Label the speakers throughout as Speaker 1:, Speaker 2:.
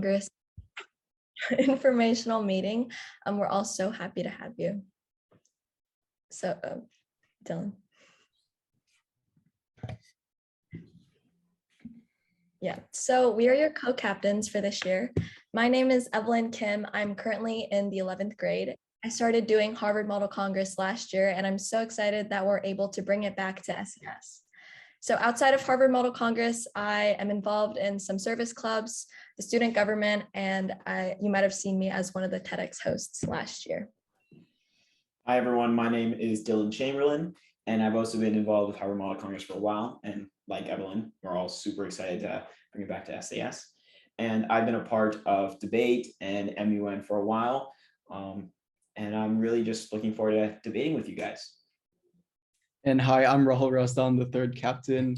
Speaker 1: Congress informational meeting. We're all so happy to have you. So, Dylan. Yeah, so we are your co-captains for this year. My name is Evelyn Kim. I'm currently in the 11th grade. I started doing Harvard Model Congress last year, and I'm so excited that we're able to bring it back to SES. So outside of Harvard Model Congress, I am involved in some service clubs, the student government, and you might have seen me as one of the TEDx hosts last year.
Speaker 2: Hi, everyone. My name is Dylan Chamberlain, and I've also been involved with Harvard Model Congress for a while. And like Evelyn, we're all super excited to bring it back to SAS. And I've been a part of debate and MUN for a while. And I'm really just looking forward to debating with you guys.
Speaker 3: And hi, I'm Rahul Rastan, the third captain.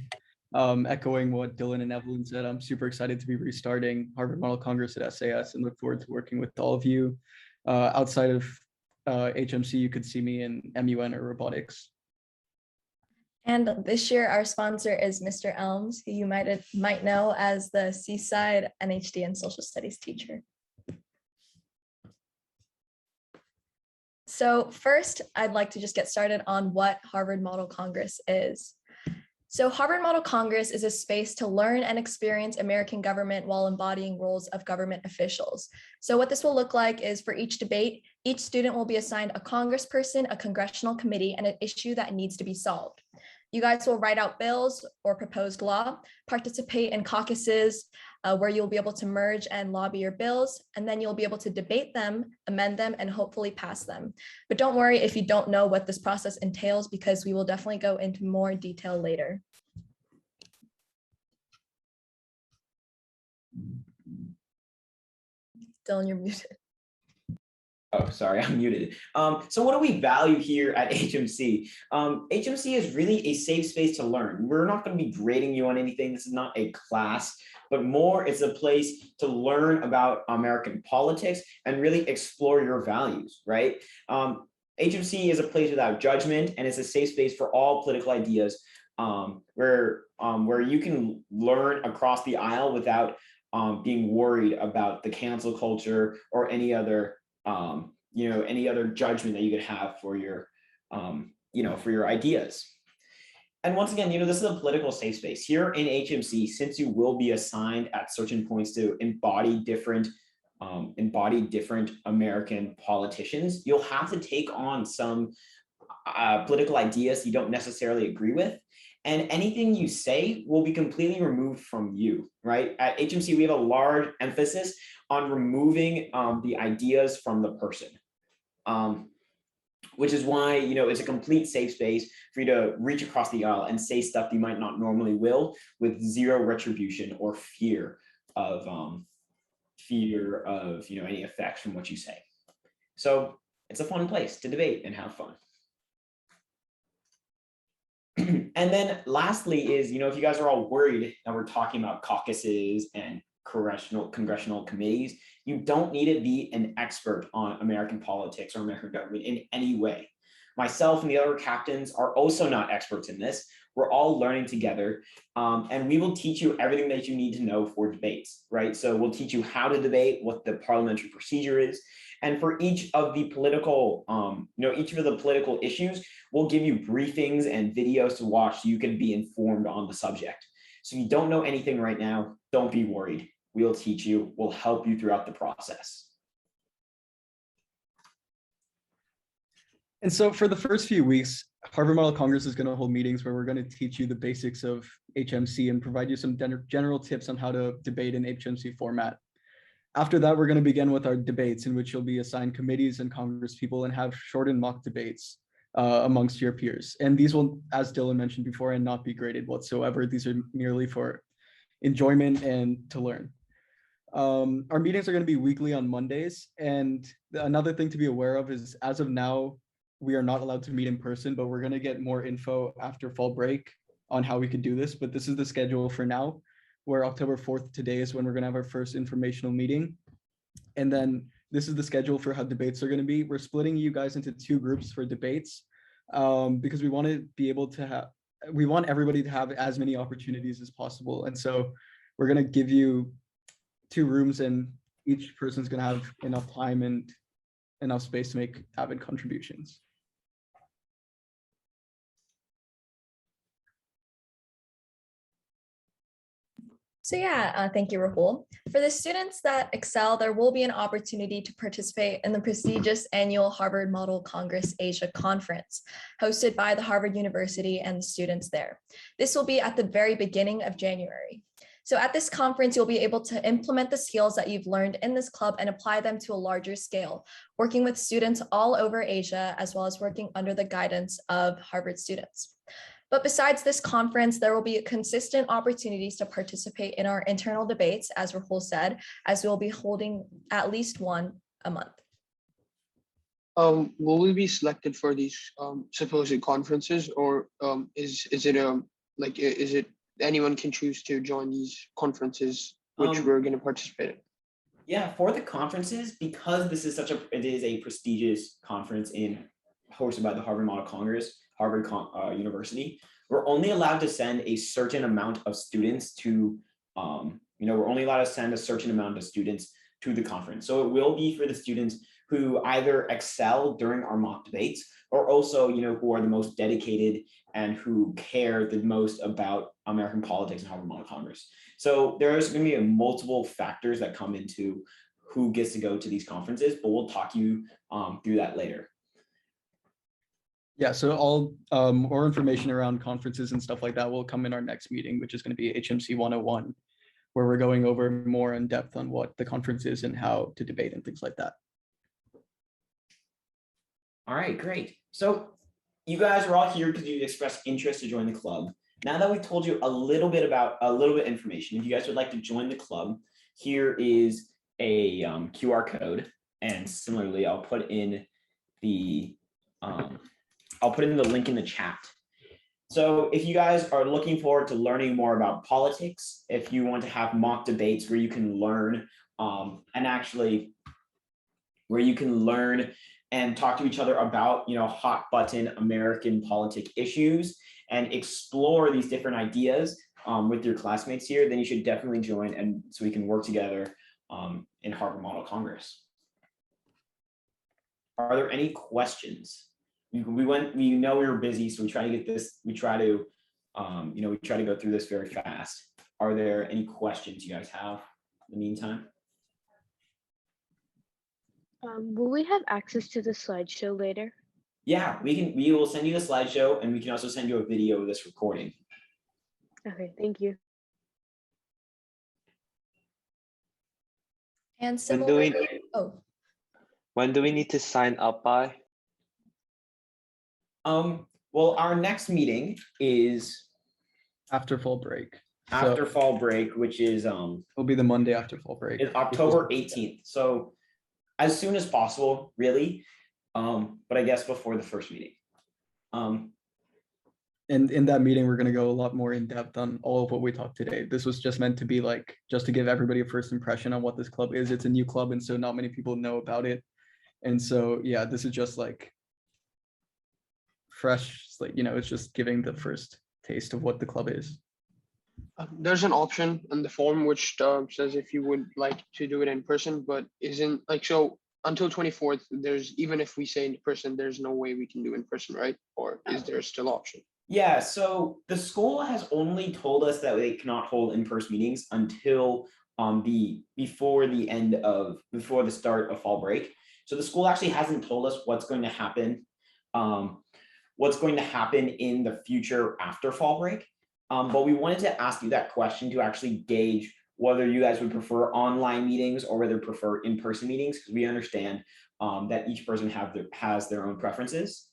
Speaker 3: Echoing what Dylan and Evelyn said, I'm super excited to be restarting Harvard Model Congress at SAS and look forward to working with all of you. Outside of HMC, you could see me in MUN or robotics.
Speaker 1: And this year, our sponsor is Mr. Elms, who you might know as the Seaside NHD and Social Studies teacher. So first, I'd like to just get started on what Harvard Model Congress is. So Harvard Model Congress is a space to learn and experience American government while embodying roles of government officials. So what this will look like is for each debate, each student will be assigned a congressperson, a congressional committee, and an issue that needs to be solved. You guys will write out bills or proposed law, participate in caucuses where you'll be able to merge and lobby your bills, and then you'll be able to debate them, amend them, and hopefully pass them. But don't worry if you don't know what this process entails, because we will definitely go into more detail later. Dylan, you're muted.
Speaker 2: Oh, sorry, I'm muted. So what do we value here at HMC? HMC is really a safe space to learn. We're not going to be grading you on anything. This is not a class, but more it's a place to learn about American politics and really explore your values, right? HMC is a place without judgment, and it's a safe space for all political ideas where you can learn across the aisle without being worried about the cancel culture or any other any other judgment that you could have for your, for your ideas. And once again, this is a political safe space here in HMC. Since you will be assigned at certain points to embody different American politicians, you'll have to take on some political ideas you don't necessarily agree with. And anything you say will be completely removed from you, right? At HMC, we have a large emphasis on removing the ideas from the person, which is why, it's a complete safe space for you to reach across the aisle and say stuff you might not normally will, with zero retribution or fear of any effects from what you say. So it's a fun place to debate and have fun. And then lastly is, if you guys are all worried that we're talking about caucuses and congressional committees, you don't need to be an expert on American politics or American government in any way. Myself and the other captains are also not experts in this. We're all learning together, and we will teach you everything that you need to know for debates, right? So we'll teach you how to debate, what the parliamentary procedure is, and for each of the political, issues, we'll give you briefings and videos to watch so you can be informed on the subject. So if you don't know anything right now, don't be worried. We'll teach you, we'll help you throughout the process.
Speaker 3: And so for the first few weeks, Harvard Model Congress is going to hold meetings where we're going to teach you the basics of HMC and provide you some general tips on how to debate in HMC format. After that, we're going to begin with our debates, in which you'll be assigned committees and congresspeople and have shortened mock debates amongst your peers. And these will, as Dylan mentioned before, and not be graded whatsoever. These are merely for enjoyment and to learn. Our meetings are going to be weekly on Mondays. And another thing to be aware of is, as of now, we are not allowed to meet in person, but we're going to get more info after fall break on how we could do this. But this is the schedule for now, where October 4th today is when we're going to have our first informational meeting. And then this is the schedule for how debates are going to be. We're splitting you guys into two groups for debates because we want to be able to have, we want everybody to have as many opportunities as possible. And so we're going to give you 2 rooms, and each person's going to have enough time and enough space to make avid contributions.
Speaker 1: So yeah, thank you, Rahul. For the students that excel, there will be an opportunity to participate in the prestigious annual Harvard Model Congress Asia Conference, hosted by the Harvard University and the students there. This will be at the very beginning of January. So at this conference, you'll be able to implement the skills that you've learned in this club and apply them to a larger scale, working with students all over Asia, as well as working under the guidance of Harvard students. But besides this conference, there will be consistent opportunities to participate in our internal debates, as Rahul said, as we'll be holding at least one a month.
Speaker 4: Will we be selected for these supposed conferences, or is it anyone can choose to join these conferences which we're going to participate in?
Speaker 2: Yeah, for the conferences, because this is it is a prestigious conference hosted by the Harvard Model Congress, Harvard University, we're only allowed to send a certain amount of students to, we're only allowed to send a certain amount of students to the conference. So it will be for the students who either excel during our mock debates, or also, who are the most dedicated and who care the most about American politics and Harvard Model Congress. So there's going to be multiple factors that come into who gets to go to these conferences, but we'll talk you through that later.
Speaker 3: Yeah, so all more information around conferences and stuff like that will come in our next meeting, which is going to be HMC 101, where we're going over more in depth on what the conference is and how to debate and things like that.
Speaker 2: All right, great. So you guys are all here because you expressed interest to join the club. Now that we've told you a little bit information, if you guys would like to join the club, here is a QR code, and similarly, I'll put in the link in the chat. So if you guys are looking forward to learning more about politics, if you want to have mock debates where you can learn and talk to each other about, hot button American politic issues and explore these different ideas with your classmates here, then you should definitely join, and so we can work together in Harvard Model Congress. Are there any questions? We know we were busy, so we try to get this, we try to go through this very fast. Are there any questions you guys have in the meantime?
Speaker 5: Will we have access to the slideshow later?
Speaker 2: Yeah, we will send you the slideshow, and we can also send you a video of this recording.
Speaker 5: Okay, thank you.
Speaker 1: And
Speaker 6: when do we need to sign up by?
Speaker 2: Well, our next meeting is
Speaker 3: After fall break.
Speaker 2: after fall break, which is
Speaker 3: It'll be the Monday after fall break.
Speaker 2: It's October 18th. So as soon as possible, really. But I guess before the first meeting.
Speaker 3: And in that meeting, we're going to go a lot more in depth on all of what we talked today. This was just meant to be just to give everybody a first impression on what this club is. It's a new club, and so not many people know about it. And so, yeah, this is just fresh, it's just giving the first taste of what the club is.
Speaker 4: There's an option in the form which says if you would like to do it in person, but isn't so until 24th, even if we say in person, there's no way we can do in person, right? Or is there still option?
Speaker 2: Yeah, so the school has only told us that they cannot hold in-person meetings until before the start of fall break. So the school actually hasn't told us what's going to happen in the future after fall break. But we wanted to ask you that question to actually gauge whether you guys would prefer online meetings or whether prefer in-person meetings, because we understand that each person has their own preferences.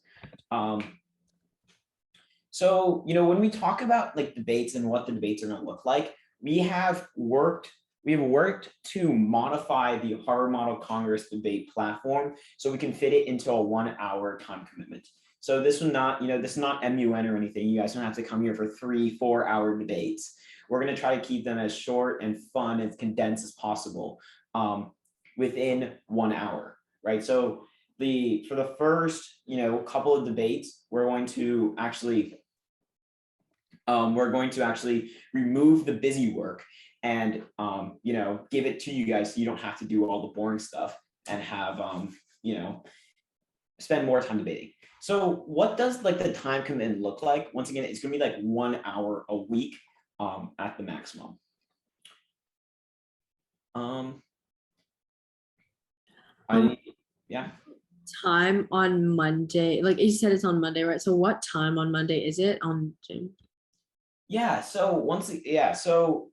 Speaker 2: So, when we talk about debates and what the debates are going to look like, we have worked to modify the Harvard Model Congress debate platform so we can fit it into a 1-hour time commitment. So this is not MUN or anything. You guys don't have to come here for 3-4 hour debates. We're going to try to keep them as short and fun and condensed as possible within 1 hour, right? So for the first, couple of debates, we're going to actually remove the busy work and give it to you guys so you don't have to do all the boring stuff and have spend more time debating. So what does like the time commitment look like? Once again, it's gonna be like 1 hour a week at the maximum. Yeah.
Speaker 7: Time on Monday, like you said, it's on Monday, right? So what time on Monday is it on Zoom?
Speaker 2: Yeah. So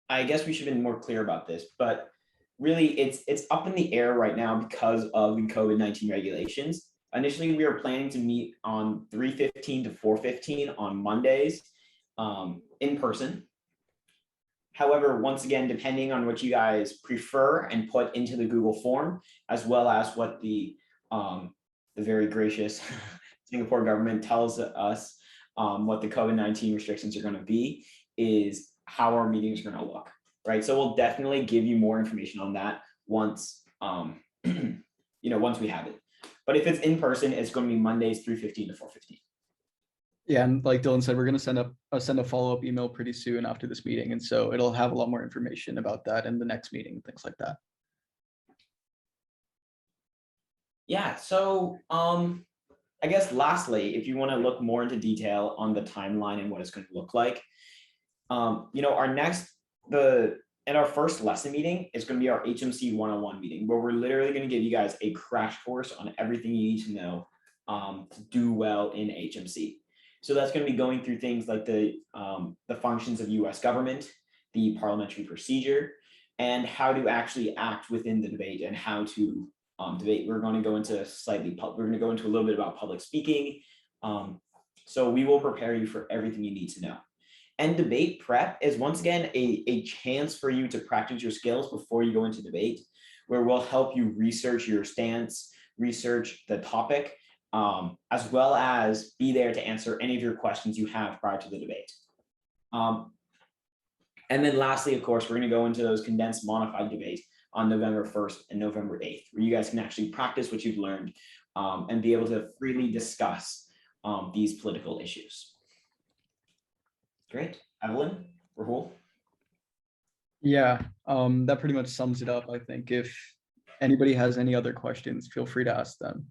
Speaker 2: I guess we should have been more clear about this, but really it's up in the air right now because of the COVID-19 regulations. Initially, we were planning to meet on 3:15 to 4:15 on Mondays in person. However, once again, depending on what you guys prefer and put into the Google form, as well as what the very gracious Singapore government tells us what the COVID-19 restrictions are going to be, is how our meetings are going to look, right? So we'll definitely give you more information on that once once we have it. But if it's in person, it's going to be Mondays 3:15 to 4:15.
Speaker 3: Yeah, and like Dylan said, we're going to send a follow-up email pretty soon after this meeting, and so it'll have a lot more information about that in the next meeting, things like that.
Speaker 2: Yeah, so I guess lastly, if you want to look more into detail on the timeline and what it's going to look like, our first lesson meeting is going to be our HMC 101 meeting, where we're literally going to give you guys a crash course on everything you need to know to do well in HMC. So that's going to be going through things like the functions of U.S. government, the parliamentary procedure, and how to actually act within the debate and how to debate. We're going to go into a little bit about public speaking. So we will prepare you for everything you need to know. And debate prep is once again a chance for you to practice your skills before you go into debate, where we'll help you research your stance, research the topic, as well as be there to answer any of your questions you have prior to the debate. And then lastly, of course, we're going to go into those condensed modified debates on November 1st and November 8th, where you guys can actually practice what you've learned and be able to freely discuss these political issues. Great. Evelyn, Rahul?
Speaker 3: Yeah, that pretty much sums it up, I think. If anybody has any other questions, feel free to ask them.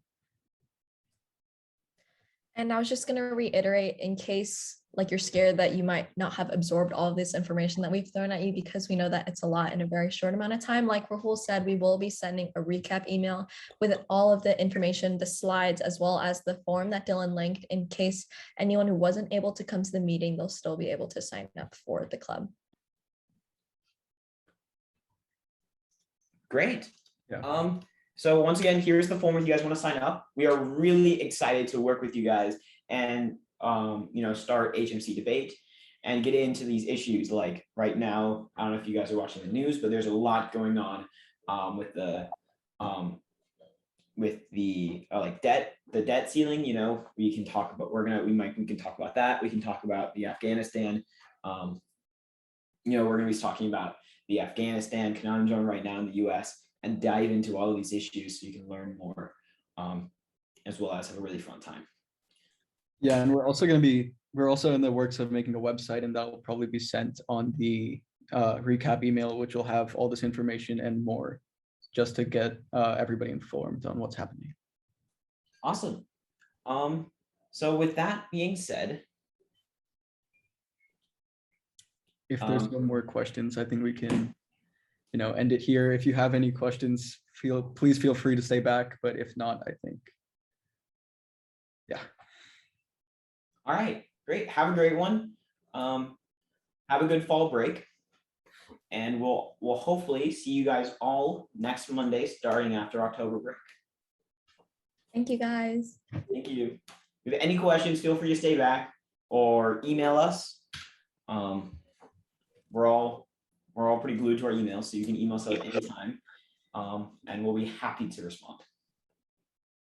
Speaker 1: And I was just going to reiterate, in case like you're scared that you might not have absorbed all of this information that we've thrown at you, because we know that it's a lot in a very short amount of time. Like Rahul said, we will be sending a recap email with all of the information, the slides, as well as the form that Dylan linked, in case anyone who wasn't able to come to the meeting, they'll still be able to sign up for the club.
Speaker 2: Great.
Speaker 3: Yeah.
Speaker 2: So once again, here's the form if you guys want to sign up. We are really excited to work with you guys and start HMC debate and get into these issues. Like right now, I don't know if you guys are watching the news, but there's a lot going on with the debt ceiling. We can talk about we can talk about that. We can talk about the Afghanistan. We're going to be talking about the Afghanistan conundrum right now in the US and dive into all of these issues so you can learn more, as well as have a really fun time.
Speaker 3: Yeah, and we're also in the works of making a website, and that will probably be sent on the recap email, which will have all this information and more, just to get everybody informed on what's happening.
Speaker 2: Awesome. So with that being said,
Speaker 3: if there's no more questions, I think we can end it here. If you have any questions, please feel free to stay back, but if not, I think, yeah.
Speaker 2: All right, great. Have a great one. Have a good fall break, and we'll hopefully see you guys all next Monday, starting after October break.
Speaker 1: Thank you, guys.
Speaker 2: Thank you. If you have any questions, feel free to stay back or email us. We're all pretty glued to our emails, so you can email us at any time, and we'll be happy to respond.